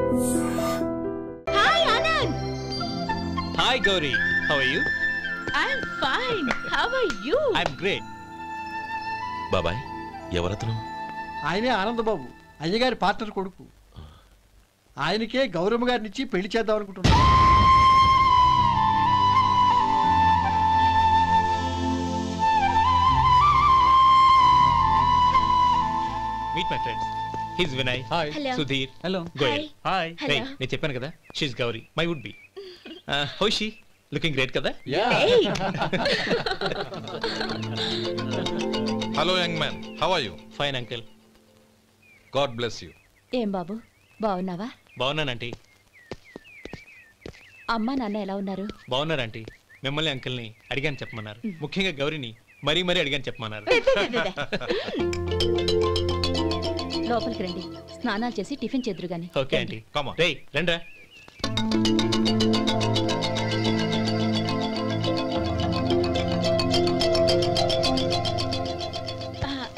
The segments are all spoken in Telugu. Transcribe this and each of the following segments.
Hi, Anand. Hi, Gauri. How are you? I'm fine. How are you? I'm great. బాబాయ్ ఎవరతను? ఆయనే ఆనందబాబు, అయ్యగారి పార్ట్నర్ కొడుకు. ఆయనకే గౌరమ్మ గారినిచ్చి పెళ్లి చేద్దాం అనుకుంటున్నాను. Meet my friends. He's Vinay. Hi. Hello. Sudhir. Hello. Goyal. Hi. Hey, నేను చెప్పాను కదా, she's Gauri, my would be. How is she? Looking great కదా? Hey. Hello young man, how are you? Fine uncle. God bless you. ఏం బాబు, బాగున్నావా? బాగున్నానంటీ. అమ్మా నాన్న ఎలా ఉన్నారు? బాగున్నారంటీ. మిమ్మల్ని అంకుల్ని అడిగాను చెప్పమన్నారు. ముఖ్యంగా గౌరిని మరీ అడిగాను చెప్పమన్నారు. లోపలికి రండి, స్నానాలు చేసి టిఫిన్ చేద్దురు గాని. Okay aunty. Come on. రేయ్ రండ్రా.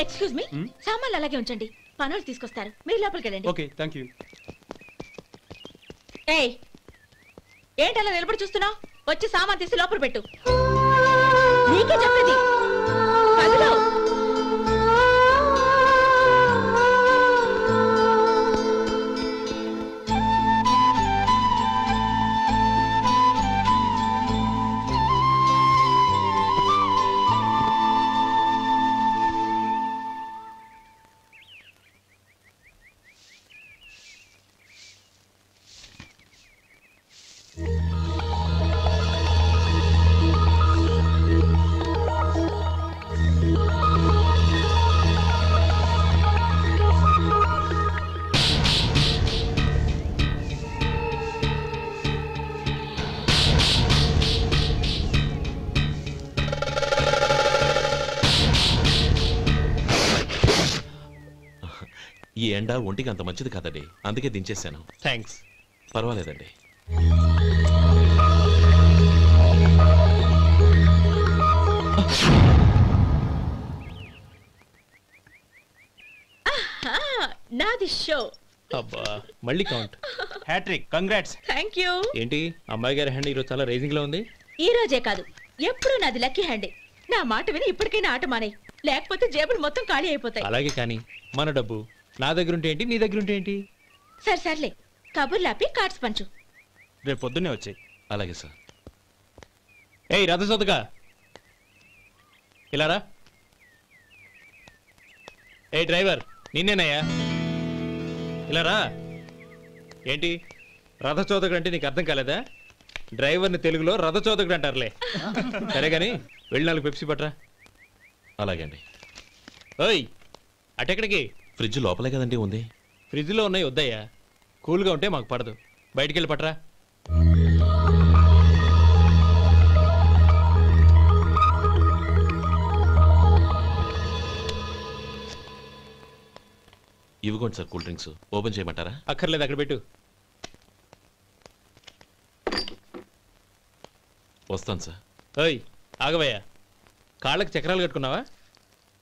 ఎక్స్క్యూజ్ మీ, సామాన్లు అలాగే ఉంచండి, పనులు తీసుకొస్తారు, మీరు లోపలికి వెళ్ళండి. Okay, thank you. ఏయ్, ఏంటి అలా నిలబడి చూస్తున్నావు? వచ్చి సామాన్ తీసి లోపల పెట్టు. నీకే చెప్పేది. కదులు. ఈ ఎండ ఒంటికి అంత మంచిది కాదండి, అందుకే దించేశాను. థ్యాంక్స్. పర్వాలేదండి. నాది షో. అబ్బా మళ్ళీ count. Hattrick, congrats. Thank you. ఏంటి అమ్మాయి గారి హ్యాండ్ ఈరోజు చాలా రైజింగ్ లో ఉంది? ఈ రోజే కాదు, ఎప్పుడు నాది లక్కీ హ్యాండే. నా మాట విని ఇప్పటికైనా ఆట మానేయ్, లేకపోతే జేబులు మొత్తం ఖాళీ అయిపోతాయి. అలాగే కానీ మన డబ్బు నా దగ్గర ఉంటే ఏంటి, నీ దగ్గర ఉంటే ఏంటి? సర్లే, కబుర్లాపి కార్డ్స్ పంచు. రేపు పొద్దున్నే వచ్చాయి. అలాగే సార్. ఏయ్ రథసోదగా ఇలారా. ఏ డ్రైవర్, నిన్నేనయ్యా, ఇలారా. ఏంటి రథచోదకుడు అంటే నీకు అర్థం కాలేదా? డ్రైవర్ని తెలుగులో రథచోదకుడు అంటారులే. సరే గాని వెళ్ళి 4 పెప్సీ పట్రా. అలాగే అండి. ఓయ్ అటెక్కడికి? ఫ్రిడ్జ్ లోపలే కదండి ఉంది. ఫ్రిడ్జ్లో ఉన్నాయి, వద్దయ్యా. కూల్గా ఉంటే మాకు పడదు. బయటికి వెళ్ళి పట్రా. ఇవ్వకోండి సార్ కూల్ డ్రింక్స్. ఓపెన్ చేయమంటారా? అక్కర్లేదు, అక్కడ పెట్టు. వస్తాను సార్. ఓయ్ ఆగవయ్యా, కాళ్ళకి చక్రాలు కట్టుకున్నావా?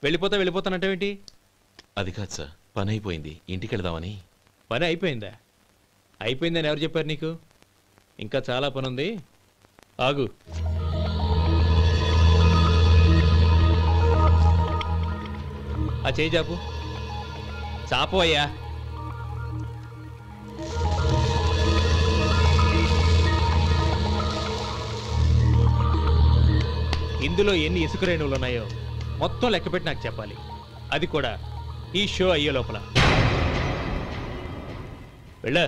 వెళ్ళిపోతానంటావేంటి? అది కాదు సార్, పని అయిపోయింది, ఇంటికి వెళదామని. పని అయిపోయిందా? అయిపోయిందని ఎవరు చెప్పారు నీకు? ఇంకా చాలా పని ఉంది, ఆగు. ఆ చేయి చాపు. చాపు అయ్యా. ఇందులో ఎన్ని ఇసుక రేణువులు ఉన్నాయో మొత్తం లెక్కపెట్టి నాకు చెప్పాలి, అది కూడా ఈ షో అయ్యే లోపల. వెళ్ళ.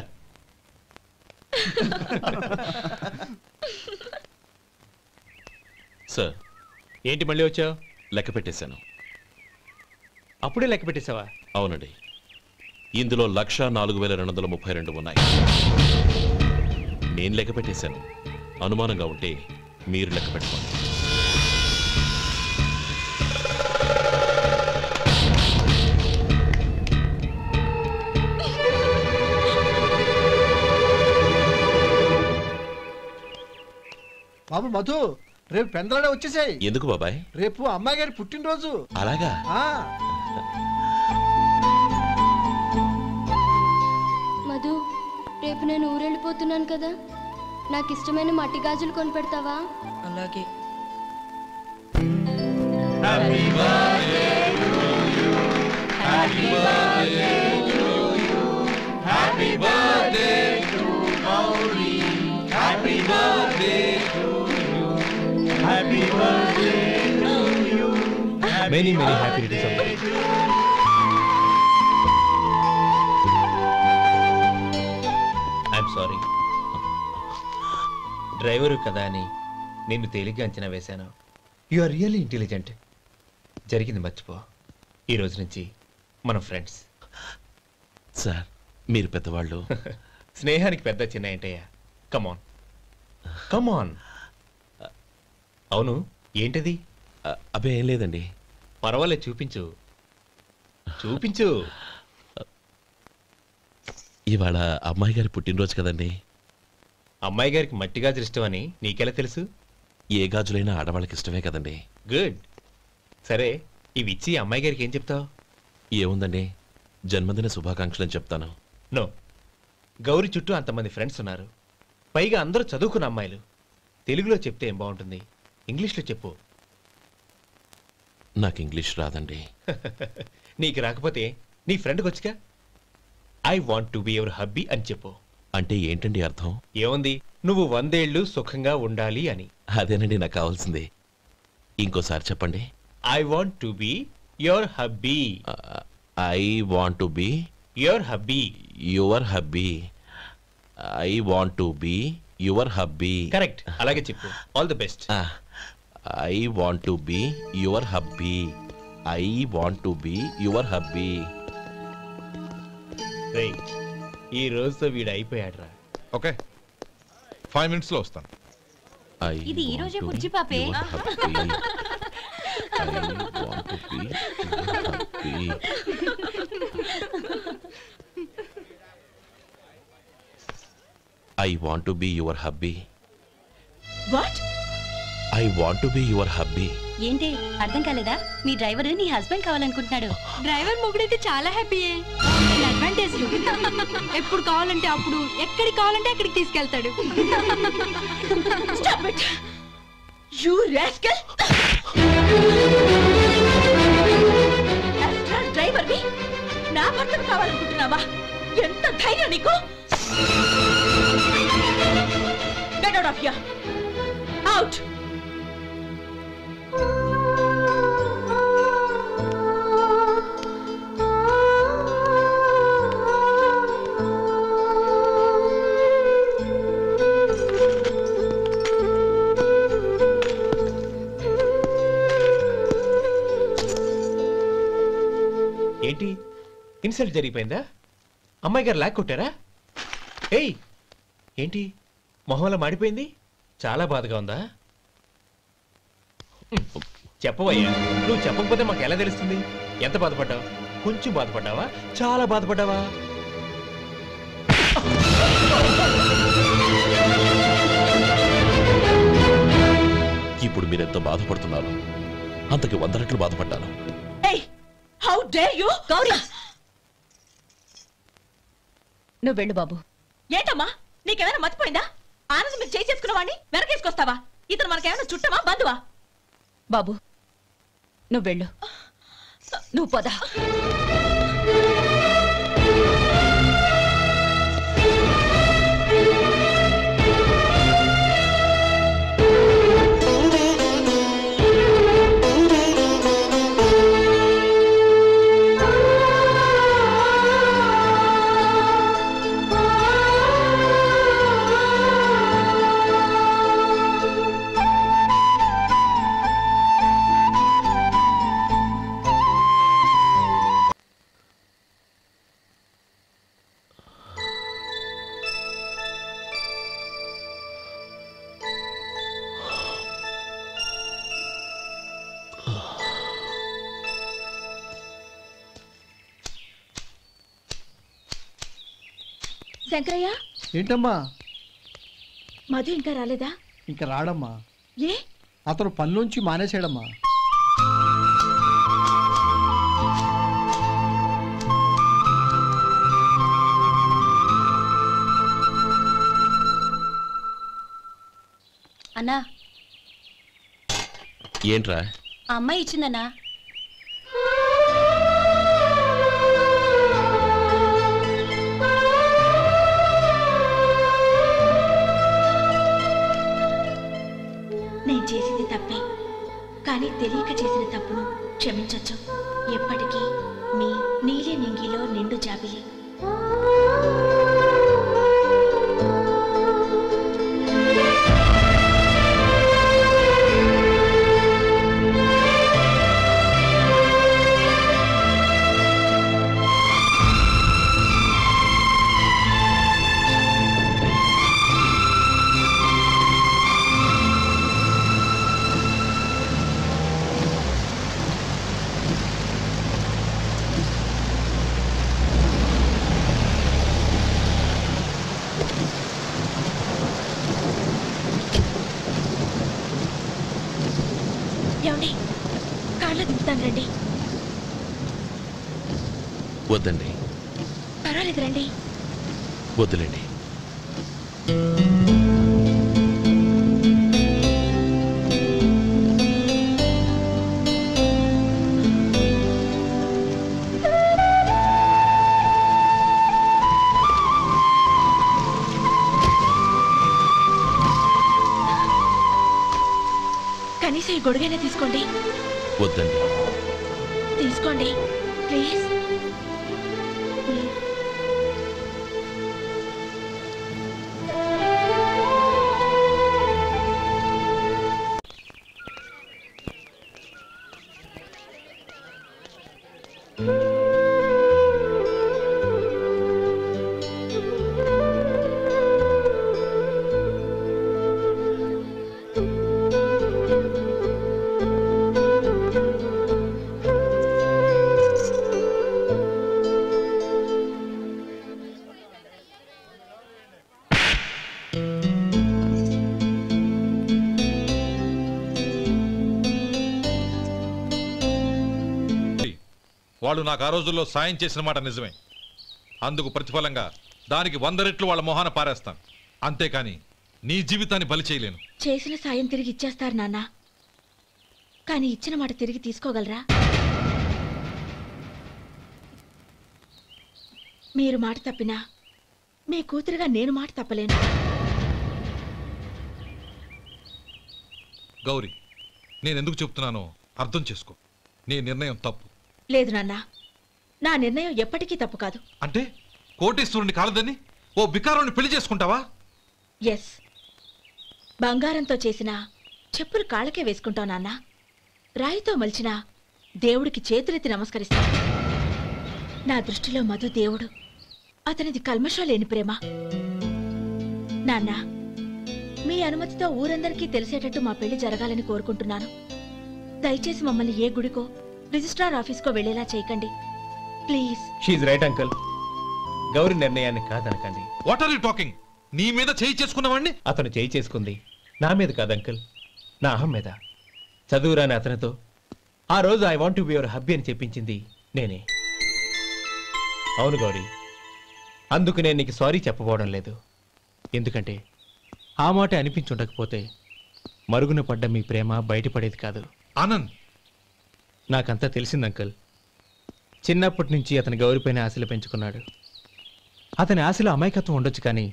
సార్ ఏంటి మళ్ళీ వచ్చావు? లెక్క పెట్టేశాను. అప్పుడే లెక్క పెట్టేశావా? అవునండి, ఇందులో 1,04,232 ఉన్నాయి. నేను లెక్క పెట్టేశాను. అనుమానంగా ఉంటే మీరు లెక్క పెట్టుకోండి. బాబు మధు, రేపు పెందలాడే వచ్చేసాయి. ఎందుకు బాబాయ్? రేపు అమ్మాయి గారి పుట్టినరోజు. అలాగా? మధు, రేపు నేను ఊరెళ్ళిపోతున్నాను కదా, నాకు ఇష్టమైన మట్టి గాజులు కొనిపెడతావా? అలాగే. Many many happy returns of the day. I'm sorry, driver కదా అని నిన్ను తేలిగ్గా అంచనా వేశాను. You are really intelligent. జరిగింది మర్చిపో. ఈ రోజు నుంచి మనం ఫ్రెండ్స్. సార్ మీరు పెద్దవాళ్ళు. స్నేహానికి పెద్ద చిన్న ఏంటయ్యా? కమాన్ కమాన్. అవును, ఏంటది? అబ్బే ఏం లేదండి. పర్వాలేదు, చూపించు చూపించు. ఇవాళ అమ్మాయి గారి పుట్టినరోజు కదండి. అమ్మాయి గారికి మట్టి గాజులు ఇష్టమని నీకెలా తెలుసు? ఏ గాజులైనా ఆడవాళ్ళకి ఇష్టమే కదండి. గుడ్. సరే, ఇవి ఇచ్చి అమ్మాయి గారికి ఏం చెప్తావు? ఏముందండి, జన్మదిన శుభాకాంక్షలు అని చెప్తాను. నో, గౌరీ చుట్టూ అంతమంది ఫ్రెండ్స్ ఉన్నారు, పైగా అందరూ చదువుకున్న అమ్మాయిలు. తెలుగులో చెప్తే ఏం బాగుంటుంది? ఇంగ్లీష్లో చెప్పు. నాకు ఇంగ్లీష్ రాదండి. నీకు రాకపోతే నీ ఫ్రెండ్కి వచ్చిగా. I want to be your hubby అని చెప్పు. అంటే ఏంటండి అర్థం? ఏముంది, నువ్వు 100 ఏళ్ళు సుఖంగా ఉండాలి అని. అదేనండి నాకు కావాల్సింది. ఇంకోసారి చెప్పండి. I want to be your hubby. I want to be your hubby. Your hubby. I want to be your hubby. Correct, అలాగే చెప్పు. All the best. I want to be your hubby. I want to be your hubby. ఈ రోజుతో వీడు అయిపోయాడ్రా. ఓకే, 5 minutes లో వస్తాను. ఇది ఈ రోజే బుజ్జి పాపే. I want to be your hubby. What? I want to be your hubby. ఏంటి అర్థం కాలేదా? మీ డ్రైవర్ నీ హస్బెండ్ కావాలనుకుంటున్నాడు. డ్రైవర్ మొగుడైతే చాలా హ్యాపీయే. అడ్వాంటేజ్ ఎప్పుడు కావాలంటే అప్పుడు, ఎక్కడికి కావాలంటే అక్కడికి తీసుకెళ్తాడు. Stop it! You rascal! Astral driver ని నా భర్తను కావాలనుకుంటున్నావా? ఎంత ధైర్యం నీకు? Get out of here! Out! ఏంటి, ఇన్సల్ట్ జరిగిపోయిందా? అమ్మాయి గారు లాక్ కొట్టారా? ఏయ్, ఏంటి మొహంలో మాడిపోయింది? చాలా బాధగా ఉందా? చెప్పవయ్యా, నువ్వు చెప్పకపోతే మాకు ఎలా తెలుస్తుంది? ఎంత బాధపడ్డావు? కొంచెం బాధపడ్డావా? చాలా బాధపడ్డావా? ఇప్పుడు మీరెంత బాధపడుతున్నారు, అంతకి 100 రెట్లు బాధపడ్డాను. Hey! How dare you? Gauri, నువ్వు వెళ్ళు బాబు. ఏంటమ్మా, నీకేమైనా మర్చిపోయిందా? ఆనందం మీరు చేసుకున్న వాడిని వెనకేసుకొస్తావా? ఇతను మనకేమైనా చుట్టమా, బంధువా? బాబు నువ్వు వెళ్ళు. నువ్వు పద. శంకరయ్య, ఏంటమ్మా? మధు ఇంకా రాలేదా? ఇంకా రాడమ్మా. ఏ? అతను పనిలోంచి మానేసాడమ్మా. అన్నా ఏంట్రా? ఆ అమ్మాయి ఇచ్చిందన్నా. నేను చేసింది తప్పే, కానీ తెలియక చేసిన తప్పును క్షమించొచ్చు. ఎప్పటికీ మీ నీలి నింగిలో నిండు జాబిలి. ఏమండి, కార్లో దింపుతాను రండి. వద్దండి. పర్వాలేదు రండి. వద్దులేండి. కనీసం ఈ గొడుగైనా తీసుకోండి. వద్దండి. తీసుకోండి ప్లీజ్. వాళ్ళు నాకు ఆ రోజుల్లో సాయం చేసిన మాట నిజమే. అందుకు ప్రతిఫలంగా దానికి 100 రెట్లు వాళ్ళ మొహాన పారేస్తాను. అంతేకాని నీ జీవితాన్ని బలి చేయలేను. చేసిన సాయం తిరిగి ఇచ్చేస్తారు నాన్న, కానీ ఇచ్చిన మాట తిరిగి తీసుకోగలరా? మీరు మాట తప్పినా మీ కూతురుగా నేను మాట తప్పలేను. గౌరీ, నేనెందుకు చెప్తున్నానో అర్థం చేసుకో. నీ నిర్ణయం తప్పు. లేదు నాన్న, నా నిర్ణయం ఎప్పటికీ తప్పు కాదు. అంటే కోటీశ్వరుని కాలదని ఓ బికారుని పెళ్లి చేసుకుంటావా? ఎస్, బంగారంతో చేసిన చెప్పులు కాళ్ళకే వేసుకుంటావు నాన్న. రాయితో మలిచిన దేవుడికి చేతులెత్తి నమస్కరిస్తా. నా దృష్టిలో మధు దేవుడు, అతనిది కల్మషం లేని ప్రేమ. నాన్న, మీ అనుమతితో ఊరందరికీ తెలిసేటట్టు మా పెళ్లి జరగాలని కోరుకుంటున్నాను. దయచేసి మమ్మల్ని ఏ గుడికో రిజిస్ట్రార్ ఆఫీస్కో వెళ్లేలా చేయకండి please. She's right uncle. Gauri నిర్ణయాన్ని కాదనకండి. What are you talking? నీ మీద చేయి చేసుకున్నవాడిని అతను చేయి చేసుకుంది నా మీద కాదు అంకుల్, నా అహం మీద. చదువురాని అతనితో ఆ రోజు I want to be your hubby అని చెప్పించింది నేనే. అవును గౌరీ, అందుకు నేను నీకు సారీ చెప్పబోవడం లేదు. ఎందుకంటే ఆ మాట అనిపించుండకపోతే మరుగున పడ్డ మీ ప్రేమ బయటపడేది కాదు. ఆనంద్, నాకంతా తెలిసింది అంకుల్. చిన్నప్పటి నుంచి అతని గౌరీపైన ఆశలు పెంచుకున్నాడు. అతని ఆశలో అమాయకత్వం ఉండొచ్చు, కానీ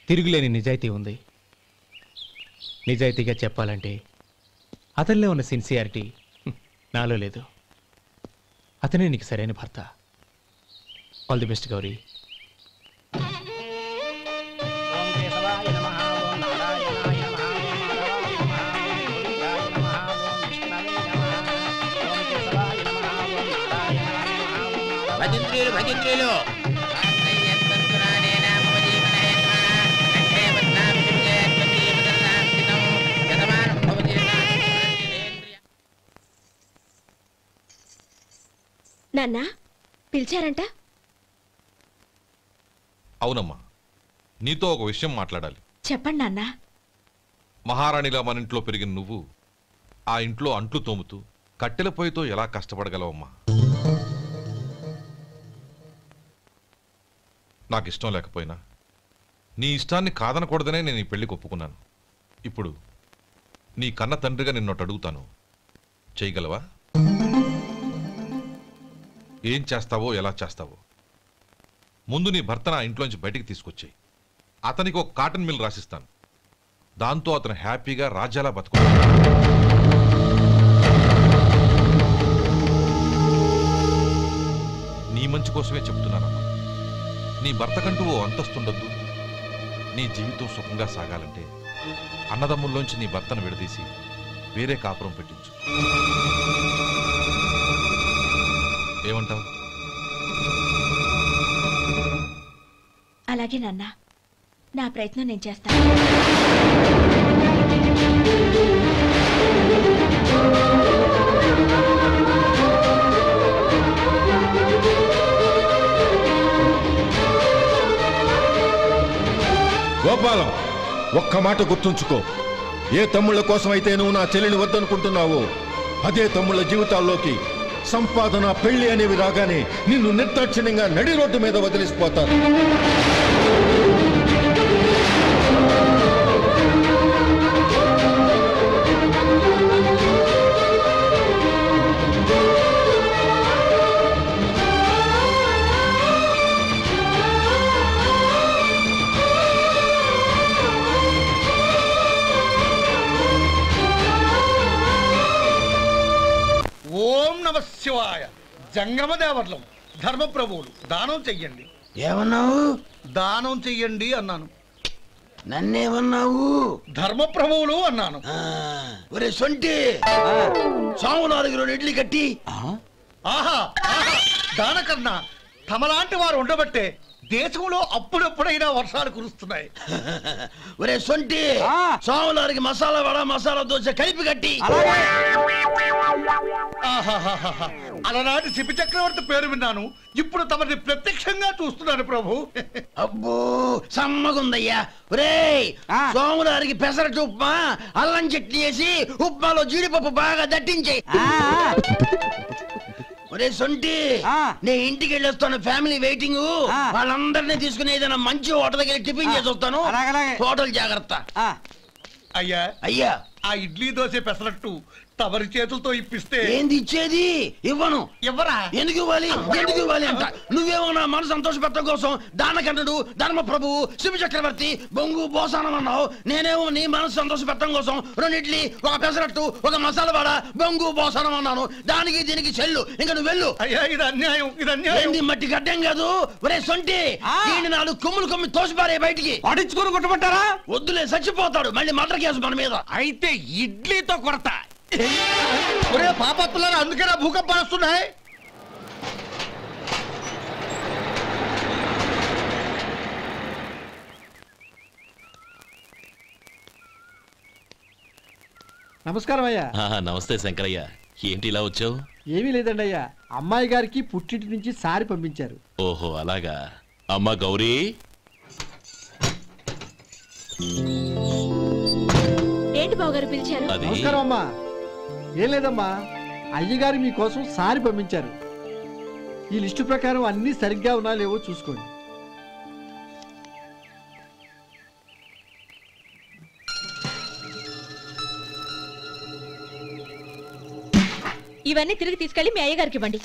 తిరుగులేని నిజాయితీ ఉంది. నిజాయితీగా చెప్పాలంటే అతనిలో ఉన్న సిన్సియారిటీ నాలో లేదు. అతనే నీకు సరైన భర్త. All the best Gauri. భజంత్రులు నాన్న పిలిచారంట? అవునమ్మా, నీతో ఒక విషయం మాట్లాడాలి. చెప్పండి నాన్న. మహారాణిలా మన ఇంట్లో పెరిగిన నువ్వు ఆ ఇంట్లో అంట్లు తోముతూ కట్టెల పొయ్యితో ఎలా కష్టపడగలవమ్మా? నాకు ఇష్టం లేకపోయినా నీ ఇష్టాన్ని కాదనకూడదనే నేను ఈ పెళ్లికి ఒప్పుకున్నాను. ఇప్పుడు నీ కన్న తండ్రిగా నిన్నొకటి అడుగుతాను, చేయగలవా? ఏం చేస్తావో, ఎలా చేస్తావో ముందు నీ భర్త నా ఇంట్లోంచి బయటికి తీసుకొచ్చేయి. అతనికి ఒక కాటన్ మిల్ రాసిస్తాను. దాంతో అతను హ్యాపీగా రాజ్యాలా బతుకుతాడు. నీ మంచి కోసమే చెప్తున్నానమ్మా. నీ భర్తకంటూ ఓ అంతస్తుండొద్దు. నీ జీవితం సుఖంగా సాగాలంటే అన్నదమ్ముల్లోంచి నీ భర్తను విడదీసి వేరే కాపురం పెట్టించు. ఏమంటావు? అలాగే నాన్న, నా ప్రయత్నం నేను చేస్తాను. గోపాలం, ఒక్క మాట గుర్తుంచుకో. ఏ తమ్ముళ్ళ కోసమైతే నువ్వు నా చెల్లిని వద్దనుకుంటున్నావో అదే తమ్ముళ్ళ జీవితాల్లోకి సంపాదన, పెళ్లి అనేవి రాగానే నిన్ను నిర్దాక్షిణ్యంగా నడి రోడ్డు మీద వదిలిసిపోతారు. ఓం నమ శివాయ. జంగమ దేవర్లం, ధర్మప్రభువులు, దానం చెయ్యండి. ఏమన్నావు? దానం చెయ్యండి అన్నాను. నన్నేమన్నావు? ధర్మప్రభువులు అన్నాను. ఒరే సొంటి, సాము 4 ఇడ్లీ కట్టి. ఆహా ఆహా, దానకన్నా తమలాంటి వారు ఉండబట్టే దేశంలో అప్పుడప్పుడైనా వర్షాలు కురుస్తున్నాయి. ఒరే సొంటి, సాము 4 మసాలా వడ, మసాలా దోశ కలిపి కట్టి. ఆహాహాహా, అలనాటి శిపి చక్రవర్తి పేరు విన్నాను, ఇప్పుడు తమని ప్రత్యక్షంగా చూస్తున్నాను ప్రభు. అబ్బో సమ్మగుందయ్యా. ఒరే సోములారికి పెసరట్టు ఉప్మా, అల్లం చట్నీ వేసి ఉప్మాలో జీడిపప్పు బాగా దట్టించే. ఒరే సొంటి, నే ఇంటికి వెళ్ళొస్తాను, ఫ్యామిలీ వెయిటింగ్. వాళ్ళందరినీ తీసుకుని ఏదైనా మంచి హోటల్ దగ్గర టిఫిన్ చేసి వస్తాను. హోటల్ జాగ్రత్త. అయ్యా అయ్యా, ఆ ఇడ్లీ దోశ పెసరట్టు తమరి చేతులతో ఇప్పిస్తే. ఏంది ఇచ్చేది? ఇవ్వను. ఎవరా? ఎందుకు ఇవ్వాలి? ఎందుకు ఇవ్వాలి అంట. నువ్వేమన్నా మన సంతోష పెట్టడం కోసం దానకంటుడు, ధర్మ ప్రభువు, శివ చక్రవర్తి, బొంగు బోసానం అన్నావు. నేనేమో నీ మనసు సంతోష పెట్టడం కోసం 2 ఇడ్లీ, ఒక పెసరట్టు, ఒక మసాలా వడ, బొంగు బోసానం అన్నాను. దానికి దీనికి చెల్లు. ఇంకా నువ్వు వెళ్ళు. అయ్యా ఇది అన్యాయం, ఇది అన్యాయం. ఏంది మట్టి గడ్డం కాదు. ఒరే సొంటి, దీన్ని 4 కొమ్ములు తోసిపారే బయటికి. పడించుకొని కొట్టమంటారా? వద్దులే, చచ్చిపోతాడు. మళ్ళీ మర్డర్ కేసు మన మీద. అయితే ఇడ్లీతో కొడతా. ఒరే పాపత్తులారా, అందుకేనా భూకంపాలు వస్తున్నాయి? నమస్కారం అయ్యా. నమస్తే శంకరయ్య, ఏంటి ఇలా వచ్చావు? ఏమీ లేదండి అయ్యా, అమ్మాయి గారికి పుట్టింటి నుంచి సారి పంపించారు. ఓహో అలాగా. అమ్మ గౌరీ, ఏంటి బావగారు పిలిచారు? అది నమస్కారం అమ్మా. ఏం లేదమ్మా, అయ్యగారు మీకోసం సారి పంపించారు. ఈ లిస్టు ప్రకారం అన్ని సరిగ్గా ఉన్నా లేవో చూసుకోండి. ఇవన్నీ తిరిగి తీసుకెళ్లి మీ అయ్యగారికి ఇవ్వండి.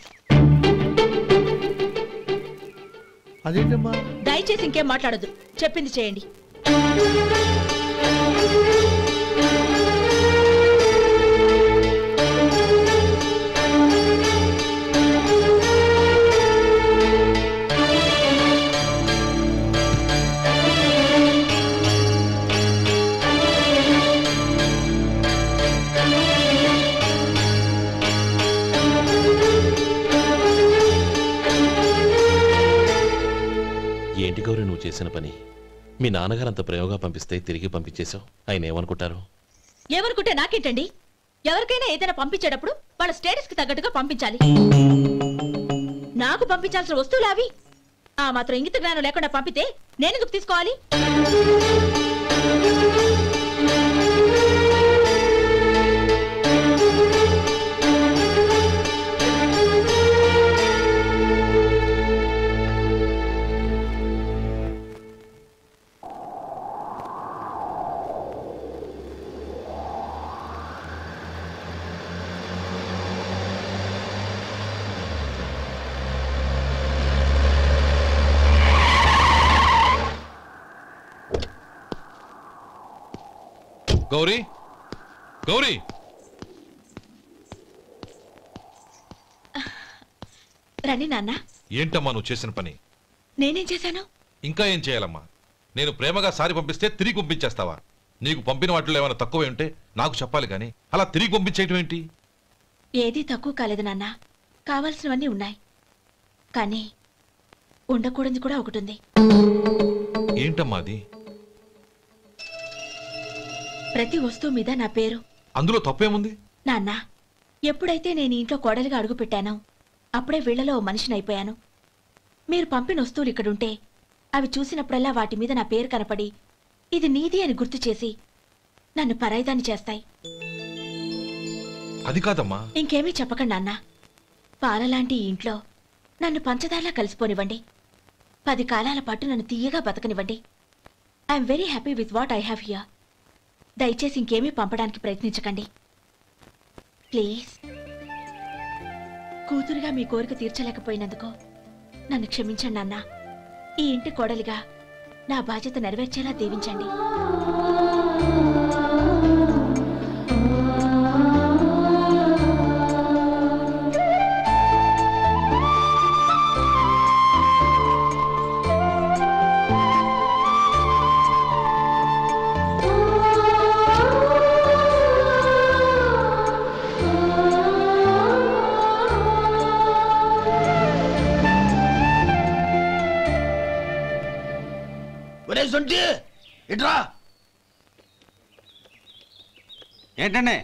అదేంటమ్మా? దయచేసి ఇంకేం మాట్లాడొద్దు, చెప్పింది చేయండి. ఏంటి గౌరీ నువ్వు చేసిన పని? మీ నాన్నగారు అంత ప్రేమగా పంపిస్తే తిరిగి పంపించేశావు. ఆయన ఏమనుకుంటారు? ఎవరుకుంటే నాకేంటండి? ఎవరికైనా ఏదైనా పంపించేటప్పుడు వాళ్ళ స్టేటస్ కి తగ్గట్టుగా పంపించాలి. నాకు పంపించాల్సిన వస్తువులు అవి. ఆ మాత్రం ఇంగిత జ్ఞానం లేకుండా పంపితే నేనెందుకు తీసుకోవాలి? గౌరీ గౌరీ రండి నాన్న. ఏంటమ్మా నువ్వు చేసిన పని? నేనేం చేశాను? ఇంకా ఏం చేయాలమ్మా? నేను ప్రేమగా సారి పంపిస్తే తిరిగి పంపించేస్తావా? నీకు పంపిన వాటిలో ఏమైనా తక్కువ ఉంటే నాకు చెప్పాలి కానీ అలా తిరిగి పంపించేయటం ఏంటి? ఏదీ తక్కువ కాలేదు నాన్న. కావాల్సినవన్నీ ఉన్నాయి, కానీ ఉండకూడదు కూడా ఒకటి ఉంది. ఏంటమ్మా అది? ప్రతి వస్తువు మీద నా పేరు. అందులో తప్పేముంది? నాన్న, ఎప్పుడైతే నేను ఇంట్లో కోడలిగా అడుగు పెట్టానో అప్పుడే వీళ్లలో మనిషిని అయిపోయాను. మీరు పంపిన వస్తువులు ఇక్కడుంటే అవి చూసినప్పుడల్లా వాటి మీద నా పేరు కనపడి ఇది నీది అని గుర్తు చేసి నన్ను పరాయిదాన్ని చేస్తాయి. అది కాదమ్మా. ఇంకేమీ చెప్పకండి నాన్న. పాలలాంటి ఈ ఇంట్లో నన్ను పంచదారలా కలిసిపోనివ్వండి. 10 కాలాల పాటు నన్ను తీయగా బతకనివ్వండి. I'm very happy with what I have here. దయచేసి ఇంకేమీ పంపడానికి ప్రయత్నించకండి ప్లీజ్. కూతురుగా మీ కోరిక తీర్చలేకపోయినందుకు నన్ను క్షమించండి నాన్న. ఈ ఇంటి కోడలిగా నా బాధ్యత నెరవేర్చేలా దీవించండి. ఇట్రా. ఏంటండి?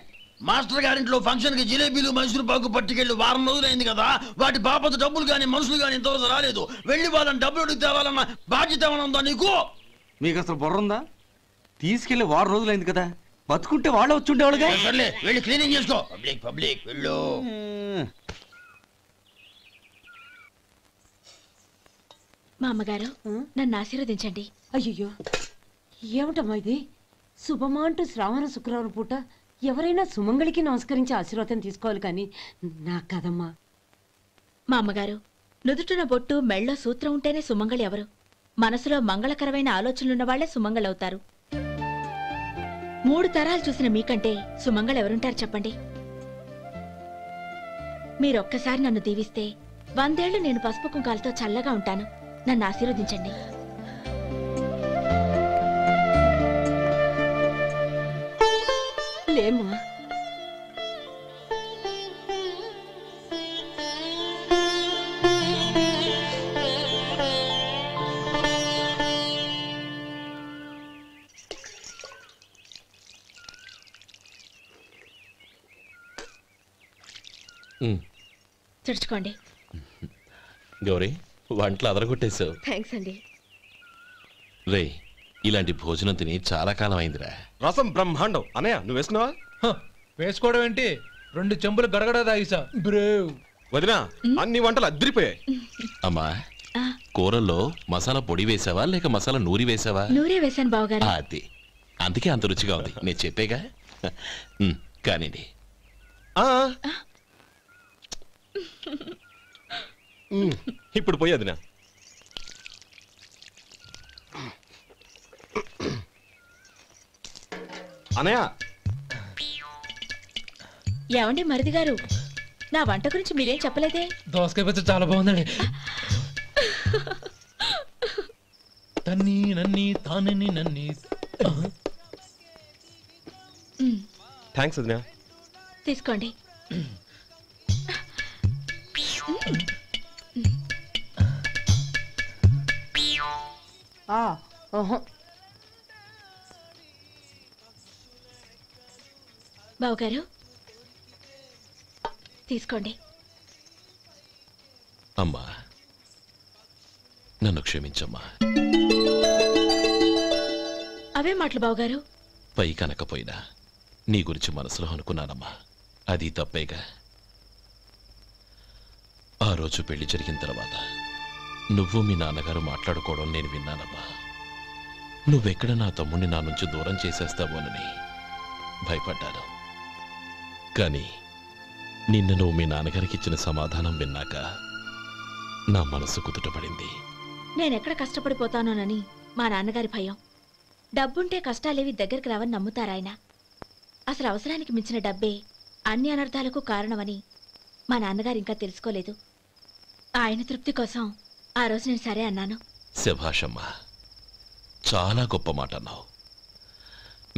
మాస్టర్ గారింట్లో ఫంక్షన్ కి జిలేబీలు మైసూరు పాకు పట్టుకెళ్ళి వారం రోజులైంది కదా. వాటి బాపత డబ్బులు కానీ మనుషులు కానీ ఇంతవరకు రాలేదు. వెళ్ళి వాళ్ళని డబ్బులు అడిగి తేవాలన్న బాధ్యత ఏమైనా ఉందా నీకు? మీకు అసలు బుర్ర ఉందా? తీసుకెళ్లి వారం రోజులైంది కదా, బతుకుంటే వాళ్ళు వచ్చి ఉండేవాళ్ళుగా. సర్లే, వెళ్ళి క్లీనింగ్ చేసుకో. పబ్లిక్ పబ్లిక్ వెళ్ళు. మా అమ్మగారు నన్ను ఆశీర్వదించండి. అయ్యో, ఏమిటమ్మా ఇది? శుభమా అంటూ శ్రావణ శుక్రవారం పూట ఎవరైనా సుమంగళికి నమస్కరించి ఆశీర్వాదం తీసుకోవాలి, కానీ నాకు కదమ్మా. మా అమ్మగారు, నుదుటిన బొట్టు మెళ్ళో సూత్రం ఉంటేనే సుమంగళి ఎవరు? మనసులో మంగళకరమైన ఆలోచనలున్న వాళ్లే సుమంగళవుతారు. 3 తరాలు చూసిన మీకంటే సుమంగళ ఎవరుంటారు చెప్పండి? మీరొక్కసారి నన్ను దీవిస్తే 100 ఏళ్లు నేను పసుపు కుంకాలతో చల్లగా ఉంటాను. నన్ను ఆశీర్వదించండి. లేమ్మా, తుడుచుకోండి. గౌరీ, వంటలు అదరగొట్టేశావు. థ్యాంక్స్ అండి. రే, ఇలాంటి భోజనం తిని చాలా కాలం అయిందిరా. రసం బ్రహ్మాండం. అనయ్య నువ్వు వేసుకున్నావా? వేసుకోవడం ఏంటి, 2 చెంబులు గడగడ తాగిసా. బ్రేవ్ వదినా, అన్ని వంటలు అద్దరిపోయాయి. అమ్మా, కూరల్లో మసాలా పొడి వేసావా లేక మసాలా నూరి వేసావా? నూరే వేశాను బావగారు. అది అందుకే అంత రుచిగా ఉంది. నేను చెప్పేగా. కానివ్వండి. ఇప్పుడు పోయి వదినా. అనయ్య, ఏమండి మరిది గారు, నా వంట గురించి మీరేం చెప్పలేదే? దోసకాయ పచ్చడి చాలా బాగుందండి. తన్ని నన్ని తానని నన్ని. థ్యాంక్స్ వదినా. తీసుకోండి. బావగారు తీసుకోండి. అమ్మా, నన్ను క్షమించమ్మా. అవే మాటలు బావగారు. పై కనకపోయినా నీ గురించి మనసులో అనుకున్నానమ్మా. అది తప్పేగా. ఆ రోజు పెళ్లి జరిగిన తర్వాత నువ్వు మీ నాన్నగారు మాట్లాడుకోవడం నేను విన్నానమ్మా. నువ్వెక్కడ నా తమ్ముడిని నా నుంచి దూరం చేసేస్తావోనని భయపడ్డాను. కానీ నిన్న నువ్వు మీ నాన్నగారికి ఇచ్చిన సమాధానం విన్నాక నా మనసు కుదుటపడింది. నేనెక్కడ కష్టపడిపోతానోనని మా నాన్నగారి భయం. డబ్బుంటే కష్టాలేవి దగ్గరికి రావని నమ్ముతారాయన. అసలు అవసరానికి మించిన డబ్బే అన్ని అనర్థాలకు కారణమని మా నాన్నగారు ఇంకా తెలుసుకోలేదు. ఆయన తృప్తి కోసం ఆ రోజు నేను సరే అన్నాను. శభాషమ్మా, చాలా గొప్ప మాట అన్నావు.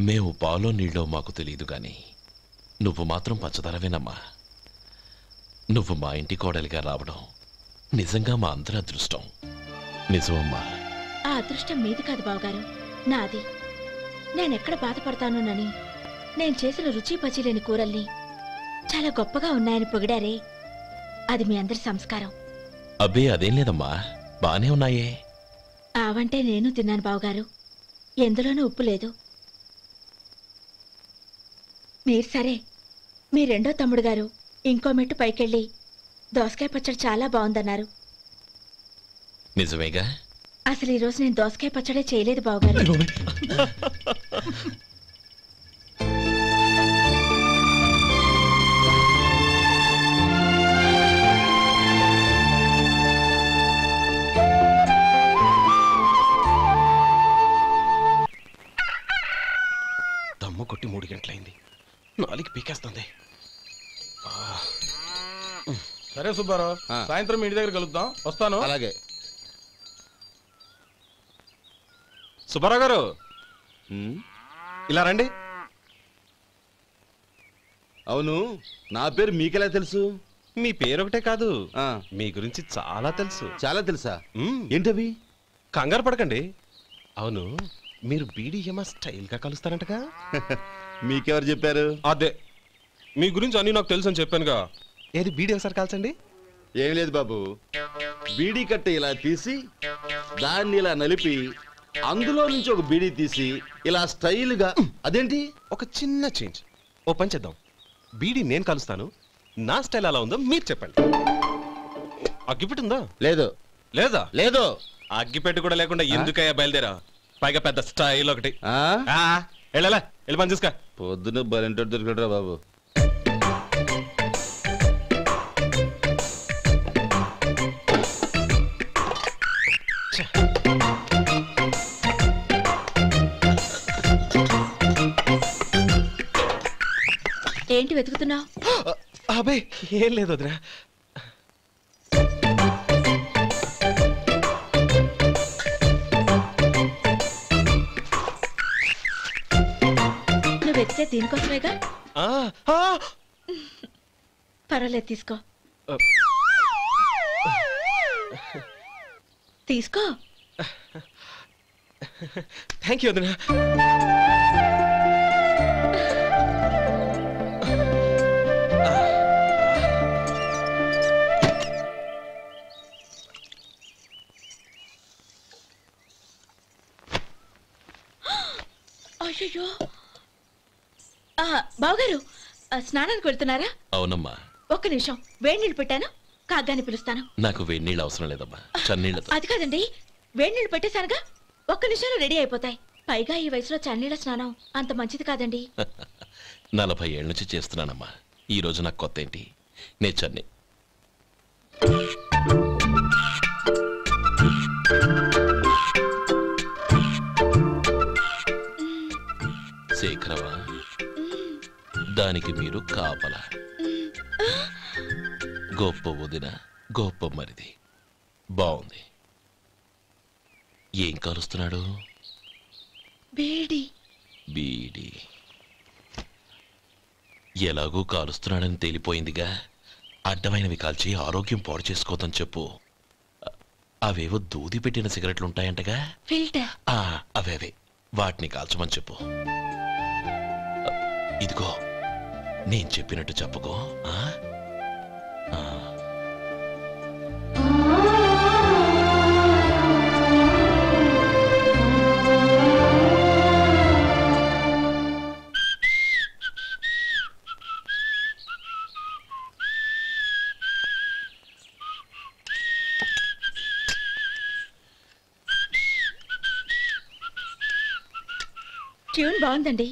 మేము పాలో నీళ్ళో మాకు తెలియదు గాని నువ్వు మాత్రం పచ్చదనవేనమ్మా. నువ్వు మా ఇంటి కోడలిగా రావడం నిజంగా మా అందరి అదృష్టం. నిజమమ్మా. ఆ అదృష్టం మీది కాదు బావగారు, నాది. నేనెక్కడ బాధపడతానోనని నేను చేసిన రుచి పచిలేని కూరల్ని చాలా గొప్పగా ఉన్నాయని పొగిడారే, అది మీ అందరి సంస్కారం. అబ్బే అదేం లేదమ్మా, బానే ఉన్నాయే. ఆవంటే నేను తిన్నాను బావగారు, ఎందులోనూ ఉప్పు లేదు. మీరు సరే, మీ రెండో తమ్ముడు గారు ఇంకో మెట్టు పైకెళ్ళి దోసకాయ పచ్చడి చాలా బాగుందన్నారు. నిజమేగా? అసలు ఈరోజు నేను దోసకాయ పచ్చడే చేయలేదు బావగారు. దమ్ము కొట్టి 3 గంటలైంది, 4కి పీకేస్తుంది. సరే సుబ్బారావు, సాయంత్రం ఇంటి దగ్గర కలుద్దాం. వస్తాను. అలాగే. సుబ్బారావు గారు ఇలా రండి. అవును, నా పేరు మీకెలా తెలుసు? మీ పేరు ఒకటే కాదు, మీ గురించి చాలా తెలుసు. చాలా తెలుసా? ఏంటవి? కంగారు పడకండి. అవును, మీరు బీడీఎం స్టైల్ గా కలుస్తారంటగా? మీకెవరు చెప్పారు? అదే, మీ గురించి అన్ని నాకు తెలుసు అని చెప్పానుగా. ఏది బీడీ ఒకసారి కాల్చండి. ఏం లేదు బాబు, బీడీ కట్ట ఇలా తీసి దాన్ని ఇలా నలిపి అందులో నుంచి ఒక బీడీ తీసి ఇలా స్టైల్గా. అదేంటి? ఒక చిన్న చేంజ్. ఓ పని చేద్దాం, బీడీ నేను కలుస్తాను, నా స్టైల్ అలా ఉందో మీరు చెప్పండి. అగ్గిపెట్టి ఉందా? లేదు. లేదా? లేదు. అగ్గిపెట్టి కూడా లేకుండా ఎందుకయ్యా బయలుదేరా? పైగా పెద్ద స్టైల్ ఒకటి. వెళ్ళాలా, వెళ్ళి పని చూసుకో. పొద్దున బలింటో దొరికడరా బాబు. ఏంటి వెతుకుతున్నావు? అబే ఏం లేదు వదినా. నువ్వు వెతికే దీనికోసమేగా. పర్వాలేదు, తీసుకో తీసుకో. థ్యాంక్ యూ వదినా. అయ్యో, బావగారు స్నానానికి వెళ్తున్నారా? అవునమ్మా. ఒక్క నిమిషం, వేడి నీళ్ళు పెట్టాను, కాగ్గాని పిలుస్తాను. నాకు వేడి నీళ్ళు అవసరం లేదమ్మా, చన్నీళ్ళతో. అది కాదండి, వేడి నీళ్ళు పెట్టేశానుగా, ఒక్క నిమిషంలో రెడీ అయిపోతాయి. పైగా ఈ వయసులో చన్నీళ్ళ స్నానం అంత మంచిది కాదండి. 40 ఏళ్ళ నుంచి చేస్తున్నానమ్మా, ఈ రోజు నాకు కొత్త ఏంటి? నే చన్నీ. శేఖరవా, దానికి మీరు కాపలా. గొప్ప వదిన, గొప్ప మరిది. బాగుంది. ఏం కాలుస్తున్నాడు? బీడి. బీడి ఎలాగూ కాలుస్తున్నాడని తేలిపోయిందిగా. అడ్డమైనవి కాల్చి ఆరోగ్యం పాడు చేసుకోదని చెప్పు. అవేవో దూది పెట్టిన సిగరెట్లుంటాయంటగా, ఫిల్టర్. అవే వాటిని కాల్చమని చెప్పు. ఇదిగో నేను చెప్పినట్టు చెప్పుకో. ట్యూన్ బాగుందండి.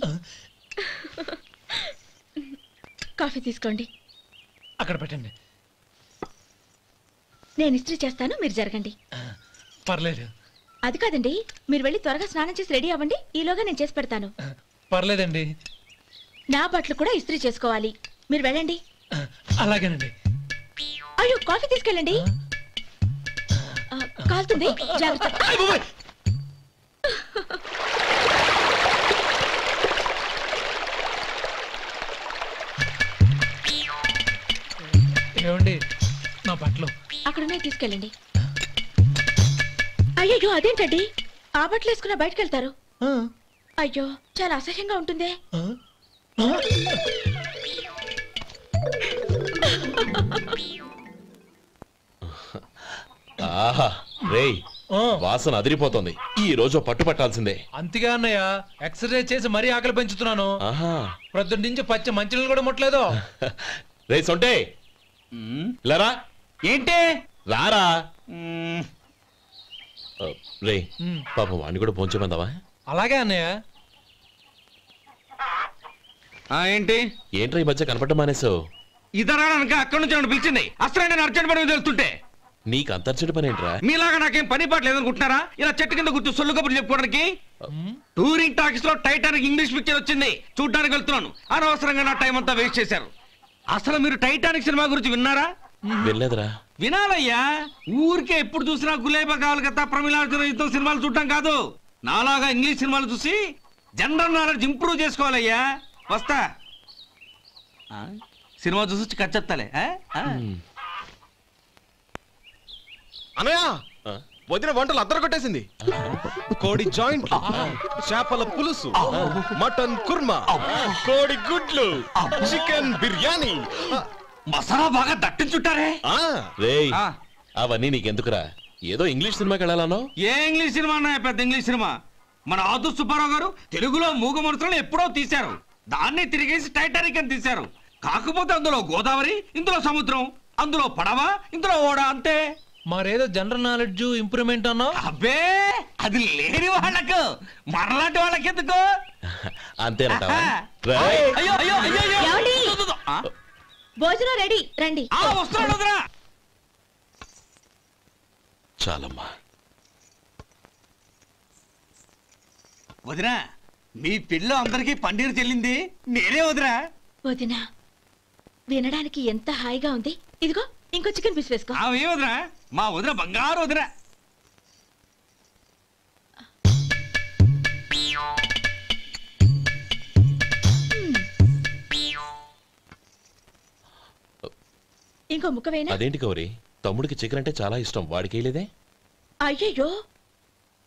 కాఫీ తీసుకోండి. అక్కడ పెట్టండి. నేను ఇస్త్రీ చేస్తాను, మీరు జరగండి. పర్లేదు. అది కాదండి, మీరు వెళ్ళి త్వరగా స్నానం చేసి రెడీ అవ్వండి, ఈలోగా నేను చేసి పెడతాను. పర్లేదండి. నా బట్టలు కూడా ఇస్త్రీ చేసుకోవాలి. మీరు వెళ్ళండి. అలాగేనండి. అయ్యో కాఫీ తీసుకెళ్ళండి. కాలుతుంది, జాగ్రత్త. ఏమండి నా బట్టలు అక్కడున్నాయి, తీసుకెళ్ళండి. అయ్యో అదేంటండి, ఆ బట్టలు వేసుకున్న బయటకు వెళ్తారు? అయ్యో చాలా అసహ్యంగా ఉంటుంది. ఆహా రేయ్, వాసన అదిరిపోతుంది. ఈ రోజు పట్టు పట్టాల్సిందే. అంతగా అన్నయ్య, ఎక్సర్సైజ్ చేసి మరీ ఆకలి పెంచుతున్నాను. ప్రొద్దున నుంచి పచ్చ మంచినీళ్ళు కూడా ముట్టలేదు. రే సొంటే, లరా ఏంటి రారా. రే పాపం వాడిని కూడా పోంచమందావా? అలాగే అన్నయ్య. ఏంటి ఏంట్రా ఈ మధ్య కనపడటం మానేసావు? ఇద్దరా అక్కడి నుంచి నన్ను పిలిచింది. అసలు నేను అర్జెంట్ పని తెలుస్తుంటే నీకు అంతర్చడి పని ఏంట్రా? మీలాగా నాకేం పని పాట లేదనుకుంటున్నారా? ఇలా చెట్టు కింద కూర్చో సొల్లు కబుర్లు చెప్పుకోవడానికి. టూరింగ్ టాకీస్ లో టైటానిక్ ఇంగ్లీష్ పిక్చర్ వచ్చింది, చూడడానికి వెళ్తున్నాను. అనవసరంగా నా టైం అంతా వేస్ట్ చేశారు. అసలు మీరు టైటానిక్ సినిమా గురించి విన్నారా? వినలేదురా. వినాలయ్యా. ఊరికే ఎప్పుడు చూసినా గులేబా కావాలి కదా, ప్రమిళార్జున సినిమాలు చూడటం కాదు. నాలాగా ఇంగ్లీష్ సినిమాలు చూసి జనరల్ నాలెడ్జ్ ఇంప్రూవ్ చేసుకోవాలయ్యా. వస్తా. సినిమా చూసి కచ్చెత్తాలే. అనయ్య, వదిన వంటలు అద్దరు కొట్టేసింది. కోడి జాయింట్, చేపల పులుసు, మటన్ కుర్మా, కోడి గుడ్లు, చికెన్ బిర్యానీ, మసాలా బాగా దట్టించుంటారే. రేయ్ అవన్నీ నీకెందుకురా? ఏదో ఇంగ్లీష్ సినిమాకి వెళ్ళాలనో? ఏ ఇంగ్లీష్ సినిమా అన్నా? పెద్ద ఇంగ్లీష్ సినిమా. మన ఆదు సుబ్బారావు గారు తెలుగులో మూగ మనుషులను ఎప్పుడో తీశారు. దాన్ని తిరిగేసి టైటానిక్ అని తీశారు. కాకపోతే అందులో గోదావరి, ఇందులో సముద్రం, అందులో పడవ, ఇందులో ఓడ, అంతే. మరేదో జనరల్ నాలెడ్జ్ ఇంప్రూవ్మెంట్ అన్నా? అబ్బే అది లేని వాళ్ళకు, మరలాంటి వాళ్ళకి ఎందుకు? అంతేనంటావా? అయ్యో అయ్యో అయ్యో, భోజనం రెడీ, రండి. వస్తున్నాడు వదరా. చాలమ్మా. వదినా, మీ పిల్ల అందరికీ పన్నీరు చెల్లింది నేనే వదినా. వదినా, వినడానికి ఎంత హాయిగా ఉంది. ఇదిగో ఇంకో చికెన్ పీస్ వేసుకో. ఏ వదినా, మా వదిన బంగారు వదినా. ఇంకో ముక్క వేయనా? అదేంటి కౌరి, తమ్ముడికి చికెన్ అంటే చాలా ఇష్టం, వాడికి వేయలేదే? అయ్యయ్యో,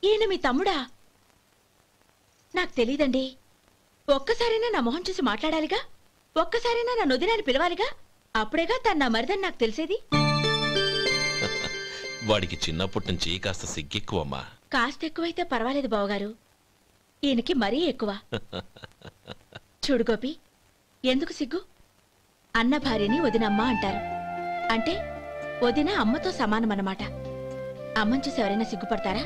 ఈయన మీ తమ్ముడా? నాకు తెలీదండి. ఒక్కసారైనా నా మొహం చూసి మాట్లాడాలిగా, ఒక్కసారైనా నా నొదినాన్ని పిలవాలిగా, అప్పుడేగా తన నా మరిదని నాకు తెలిసేది. వాడికి చిన్నప్పటి నుంచి కాస్త సిగ్గెక్కువమ్మా. కాస్త ఎక్కువైతే పర్వాలేదు బావగారు, ఈయనకి మరీ ఎక్కువ. చూడు గోపి, ఎందుకు సిగ్గు? అన్న భార్యని వదినమ్మ అంటారు. అంటే వదిన అమ్మతో సమానమన్నమాట. అమ్మని చూసి ఎవరైనా సిగ్గుపడతారా?